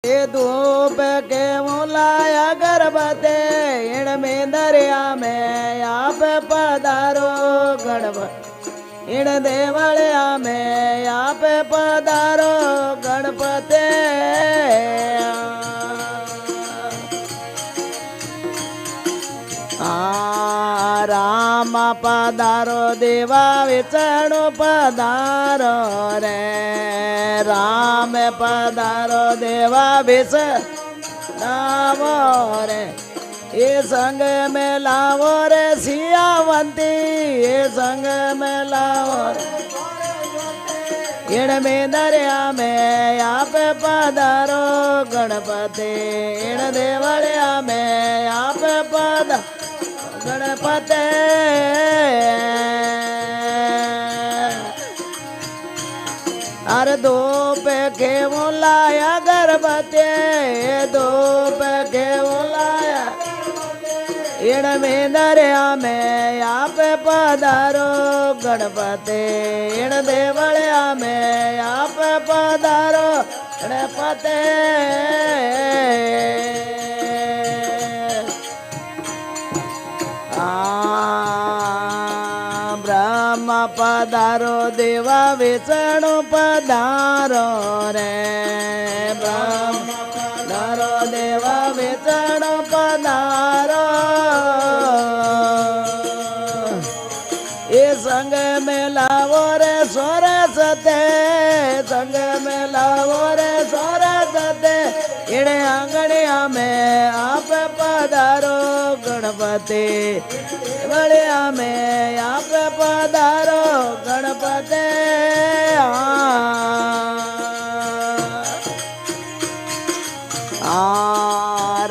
ये धूप के मुलाया गरबते इण में दरिया में आप पधारो गणपति इण देवलिया में आप पधारो गणपते राम पधारो देवा विष्णु पधारो रे राम पधारो देवा विष्णु रे ये संग में लावो रे सियावंती ये संग में लावो इण में दरिया में आप पधारो गणपति इण देवलिया में आप पधारो गणपते अरे धूप के मुलाया गरबते धूप के मुलाया इण में दरिया में आप पधारो गणपति इण देवलिया में आप पधारो गणपते ब्रह्म पधारो देवा विष्णु पधारो रे ब्रह्म पधारो देवा विष्णु पधारो ये संग में लावो रे सरस्वती संग में लावो रे सरस्वती इणे आंगणिया में आप पधारो गणपति बलिया में आप पधारो गणपति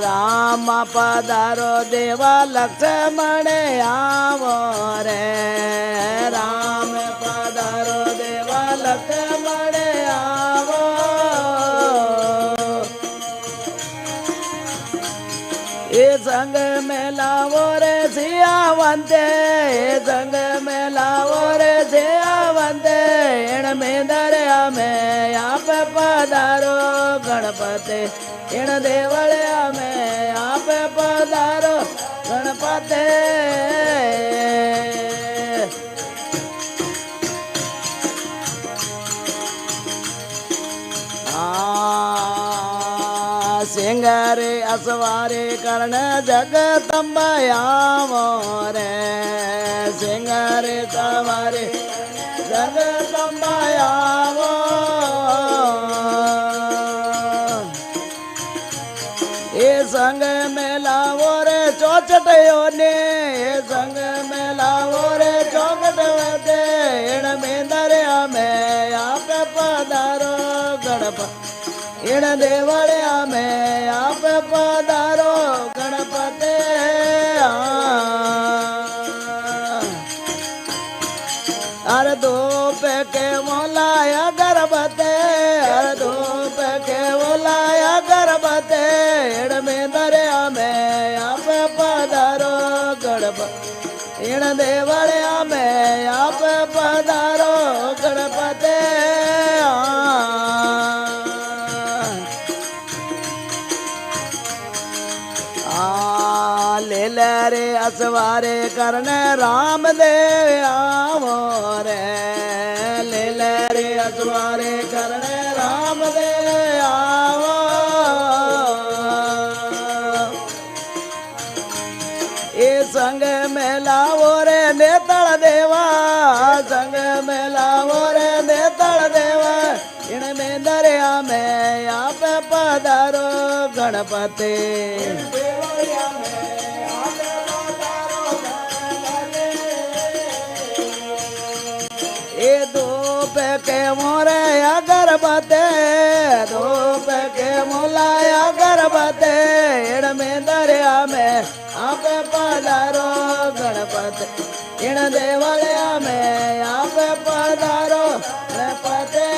राम पधारो देवा लक्ष्मण आवो रे राम पधारो देवा लक्ष्मण आवो ये संग में लावो रे सियावंते ये संग में लावो रे सियावंते इण में दरिया में आप पधारो गणपति इण देवलिया में आप पधारो गणपति सिंगारे असवारे कर्ण जगदम्बयावो रे सिंगारे सवारे जगदम्बयावो ये संग में लावो रे चौचटयो ने ये संग में लावो रे चौकटवते इण में दरिया में आप पधारो गणपति इण देवलिया में आप पधारो गणपति अरे धूप के मुलाया गरबते अरे धूप के मुलाया गरबते इण में दरिया में आप पधारो गणपति इण देवलिया में आप पधारो गणपति ले रे असवारे करने राम देव आवो रे ले रे असवारे करने राम देव आवो ये संग में लावो रे नेतल देवा संग में लावो रे नेतल देवा इण में दरिया में आप पधारो गणपति ये धूप के मोरे अगरबते धूप के मुलाया गरबते इण में दरिया में आप पधारो गणपति इण देवलिया में आप पधारो गणपति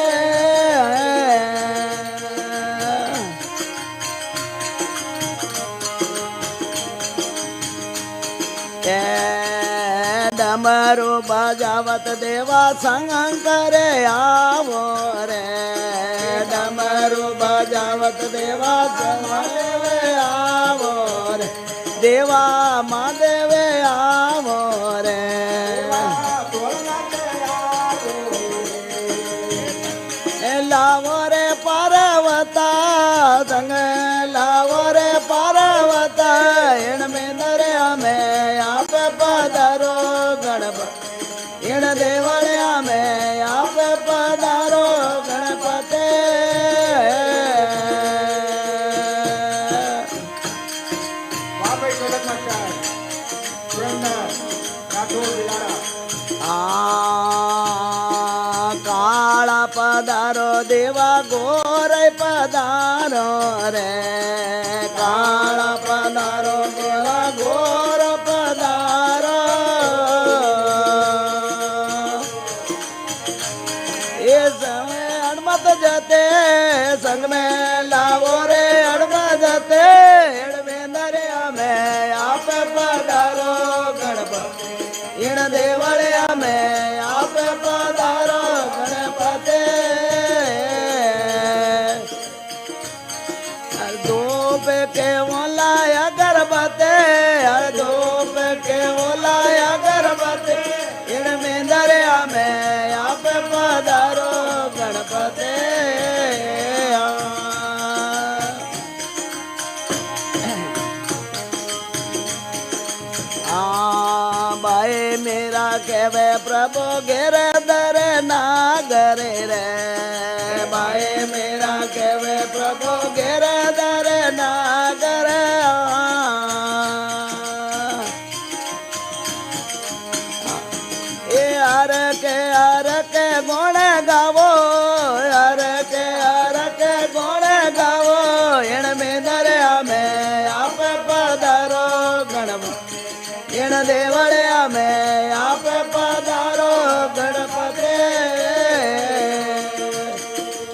डम डमरू बजावत देवा संग करे आवो रे डमरू बजावत देवा संग आवो रे देवा महादेव आवो रे लावो रे पार्वता संग लावो रे पार्वता इन में दरिया में आप पधारो गणपति इन देवलिया में आप पधारो गणपति काला पधारो देवा गोरे पधारो रे काला पधारो देवा गोर पधारो ये समय हनुमत जाते संग में लावो रे हनुमत जाते दरिया में आप पधारो गणपति इन देवलिया में आप पधारो गणपति धूप के बोलाया गणपति धूप के बोलाया गणपति इनमें दरिया में आप पधारो गणपति भाई मेरा कहवे प्रभु गिर दर नागर रे भाई मेरा कहवे प्रभु गिर दर नागर ये हर के गुण गावो हर के गुण गावो इनमें दरिया में आप पधारो गणपति इन देवलिया में आप पधारो गणपति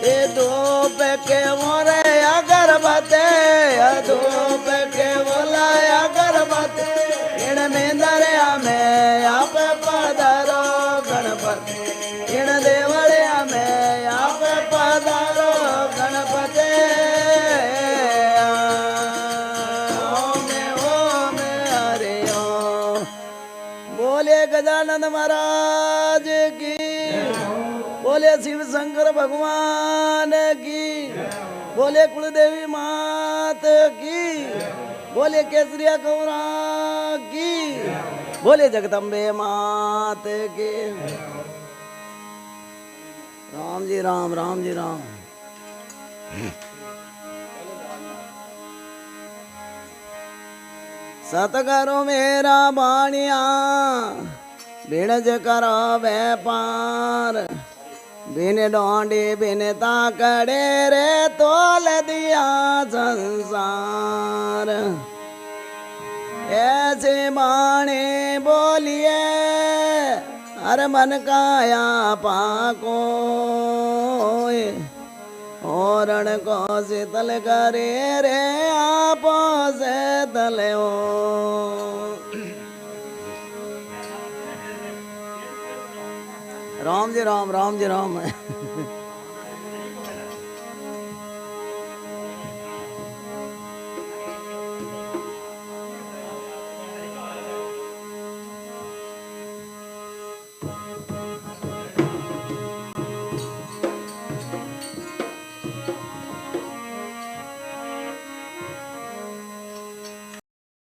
ये धूप के मोरे अगरबत्ती धूप के बोला अगरबत्ती इन में दरिया में आप पधारो गणपति इन देवलिया में आप पधारो गणपति बोले गजानंद महाराज की बोले शिव शंकर भगवान की बोले कुलदेवी मात की बोले केसरिया कौरा की बोले जगदम्बे मात की राम जी राम राम जी राम सतगुरु मेरा बाणिया बिणज करो व्यापार बिन डोंडी बिन ताकड़े रे तोल दिया संसार ऐसे बाणी बोलिए हर मन काया पाको ओरण को शीतल करे रे आपो से तले हो राम जी राम राम जी राम